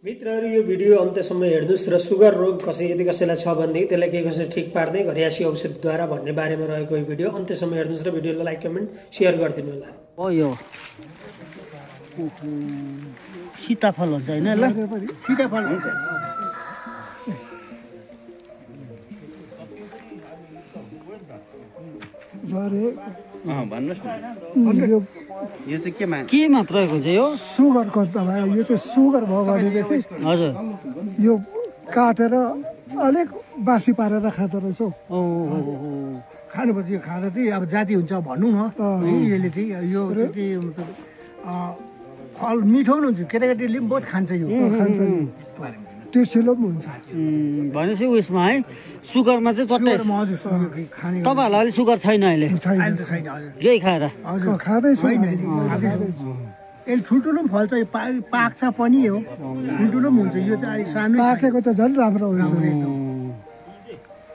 मित्रहरू यो भिडियो अन्त्यसम्म हेर्नुस् र सुगर रोग यदि कसैलाई छ भने त्यसलाई के कसरी ठिक पार्ने घरियासी औषधद्वारा भन्ने बारेमा रहेको यो भिडियो अन्त्यसम्म हेर्नुस् र भिडियोलाई लाइक कमेन्ट सेयर गरिदिनु होला। यो सीताफल हुन्छ हैन ल सीताफल हुन्छ भन्नुस् न यो चाहिँ केमा प्रयोग हुन्छ यो सुगरको दबाई यो चाहिँ सुगर भयो भनेदेखि हजुर यो काटेर अलिक बासी पारेर खाँदो रहेछ खानुपर्छ। यो खाँदा चाहिँ अब जाती हुन्छ भनौँ न यसले चाहिँ यो चाहिँ फल मिठो पनि हुन्छ केटाकेटीले पनि बहुत खान्छ यो खान्छ टेसिलो पनि हुन्छ भनेपछि उयसमा है सुगरमा चाहिँ चट्टै तपाईँहरूलाई अहिले सुगर छैन अहिले यही खाएर खाँदैछ यसले ठुल्ठुलो पनि फल्छ यो पाक्छ पनि हो ठुल्ठुलो पनि हुन्छ यो त सानो पाकेको त झन् राम्रो हुन्छ